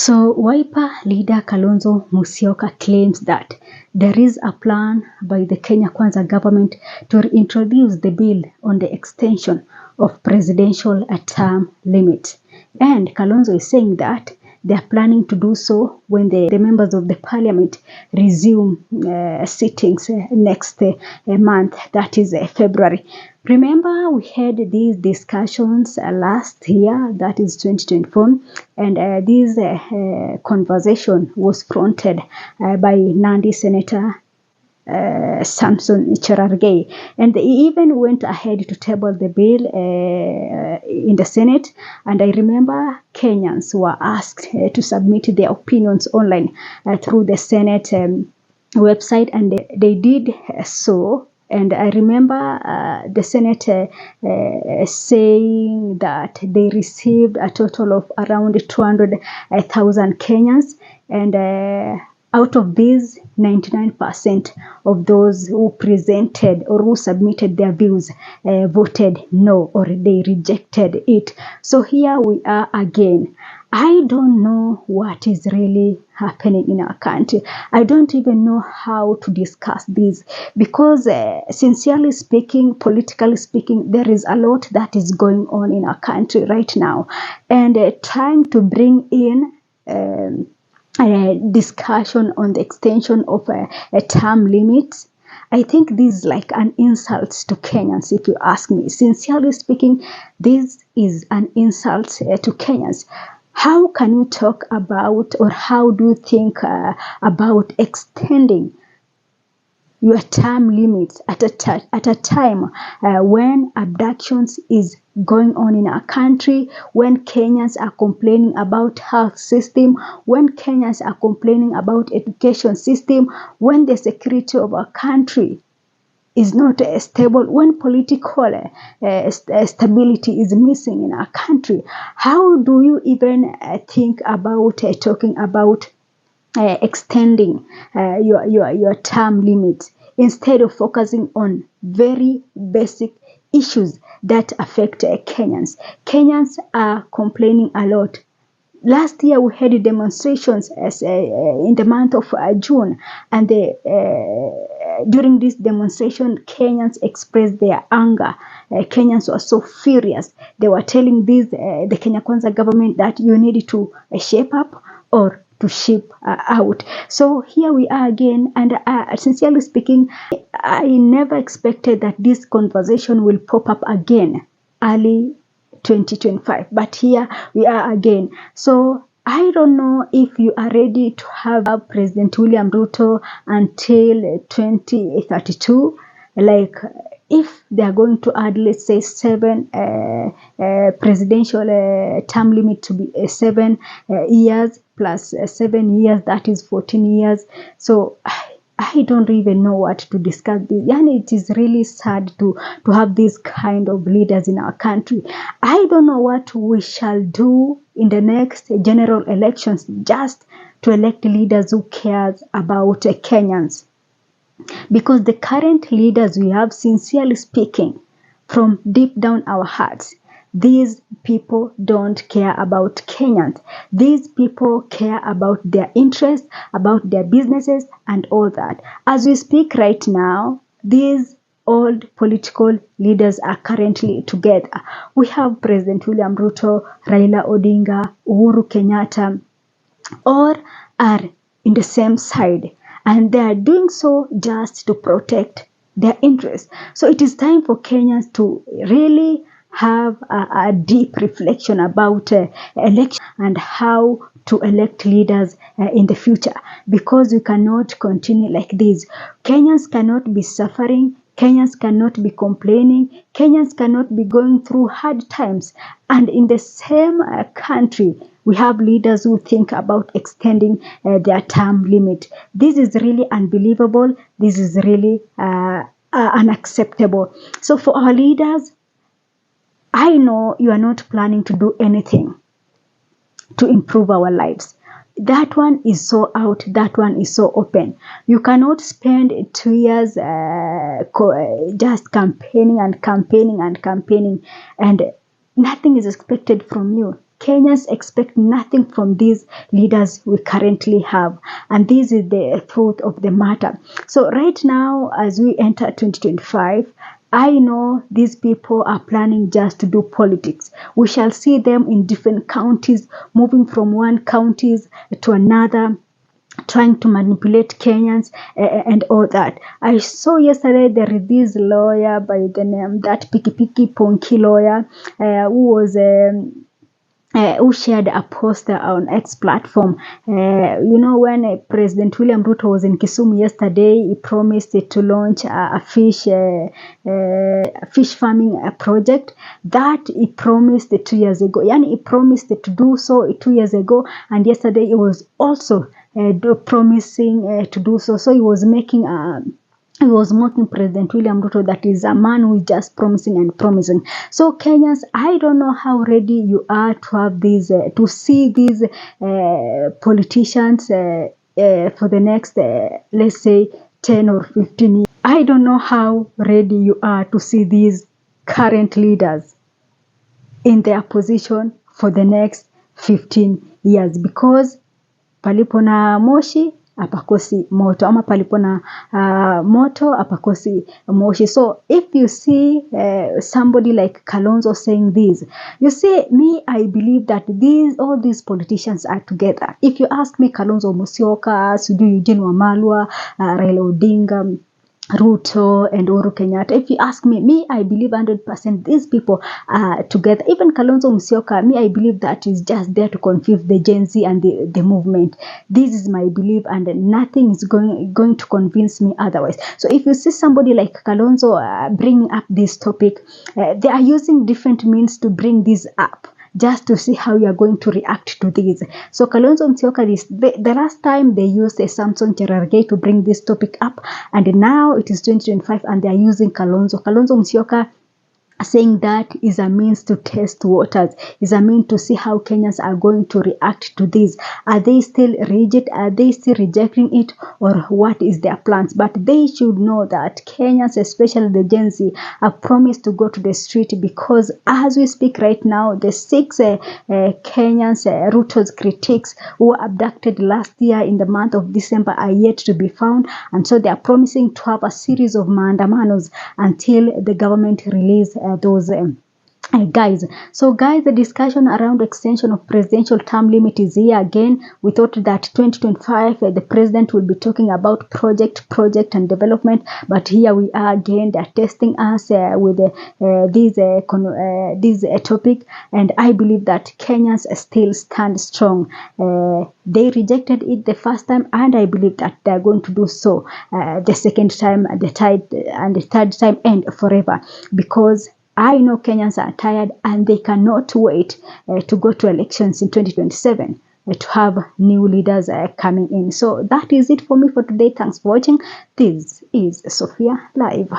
So Wiper leader Kalonzo Musyoka claims that there is a plan by the Kenya Kwanza government to reintroduce the bill on the extension of presidential term limit. And Kalonzo is saying that they are planning to do so when the members of the parliament resume sittings next month, that is February. Remember, we had these discussions last year, that is 2024, and this conversation was fronted by Nandi Senator Samson Cherargei, and they even went ahead to table the bill in the Senate. And I remember Kenyans were asked to submit their opinions online through the Senate website, and they did so. And I remember the Senate saying that they received a total of around 200,000 Kenyans, and out of these, 99% of those who presented or who submitted their views voted no, or they rejected it. So here we are again. I don't know what is really happening in our country. I don't even know how to discuss this because sincerely speaking, politically speaking, there is a lot that is going on in our country right now. And trying to bring in discussion on the extension of a term limit, I think this is like an insult to Kenyans, if you ask me. Sincerely speaking, this is an insult to Kenyans. How can you talk about, or how do you think about extending your term limits at a time when abductions is going on in our country, when Kenyans are complaining about health system, when Kenyans are complaining about education system, when the security of our country is not stable, when political stability is missing in our country? How do you even think about talking about extending your term limits instead of focusing on very basic issues that affect Kenyans? Kenyans are complaining a lot. Last year we had demonstrations in the month of June, and during this demonstration, Kenyans expressed their anger. Kenyans were so furious. They were telling the Kenya Kwanza government that you need to shape up or to ship out. So here we are again, and sincerely speaking, I never expected that this conversation will pop up again early 2025, but here we are again. So I don't know if you are ready to have President William Ruto until 2032, like if they are going to add, let's say, 7 presidential term limit to be 7 years plus 7 years, that is 14 years. So I don't even know what to discuss this. And it is really sad to have these kind of leaders in our country. I don't know what we shall do in the next general elections just to elect leaders who cares about Kenyans. Because the current leaders we have, sincerely speaking, from deep down our hearts, these people don't care about Kenyans. These people care about their interests, about their businesses, and all that. As we speak right now, these old political leaders are currently together. We have President William Ruto, Raila Odinga, Uhuru Kenyatta, all are in the same side, and they are doing so just to protect their interests. So it is time for Kenyans to really have a deep reflection about election and how to elect leaders in the future, because we cannot continue like this. Kenyans cannot be suffering. Kenyans cannot be complaining. Kenyans cannot be going through hard times. And in the same country, we have leaders who think about extending their term limit. This is really unbelievable. This is really unacceptable. So for our leaders, I know you are not planning to do anything to improve our lives. That one is so out. That one is so open. You cannot spend 2 years just campaigning and nothing is expected from you. Kenyans expect nothing from these leaders we currently have. And this is the truth of the matter. So right now, as we enter 2025, I know these people are planning just to do politics. We shall see them in different counties, moving from one county to another, trying to manipulate Kenyans and all that. I saw yesterday there is this lawyer by the name, that Piki Ponki lawyer, who shared a poster on X platform. When President William Ruto was in Kisumu yesterday, he promised to launch a fish farming project that he promised 2 years ago. Yani, he promised to do so 2 years ago, and yesterday he was also promising to do so. So he was mocking President William Ruto, that is a man who is just promising and promising. So Kenyans, I don't know how ready you are to have these, to see these politicians for the next, let's say, 10 or 15 years. I don't know how ready you are to see these current leaders in their position for the next 15 years, because palipo na moshi hapakosi moto, ama palipo na moto hapakosi moshi. So if you see somebody like Kalonzo saying this, you see, me, I believe that all these politicians are together. If you ask me, Kalonzo, Musyoka, Eugene Wamalwa, Raila Odinga, Ruto and Uhuru Kenyatta, if you ask me, I believe 100% these people are together. Even Kalonzo Musyoka, I believe that is just there to confuse the Gen Z and the movement. This is my belief, and nothing is going to convince me otherwise. So if you see somebody like Kalonzo bringing up this topic, they are using different means to bring this up, just to see how you are going to react to this. So Kalonzo Musyoka, the last time they used a Samson Cherargei to bring this topic up, and now it is 2025 and they are using Kalonzo Musyoka, saying that is a means to test waters, is a means to see how Kenyans are going to react to this. Are they still rigid? Are they still rejecting it? Or what is their plans? But they should know that Kenyans, especially the Gen Z, have promised to go to the street, because as we speak right now, the 6 Kenyans, Ruto's critics, who were abducted last year in the month of December, are yet to be found. And so they are promising to have a series of maandamanos until the government release those guys. So guys, the discussion around extension of presidential term limit is here again. We thought that 2025 the president will be talking about project and development, but here we are again. They're testing us with this topic, and I believe that Kenyans still stand strong. They rejected it the first time, and I believe that they're going to do so the second time, the third time, and forever, because I know Kenyans are tired and they cannot wait to go to elections in 2027 to have new leaders coming in. So that is it for me for today. Thanks for watching. This is Sophia Live.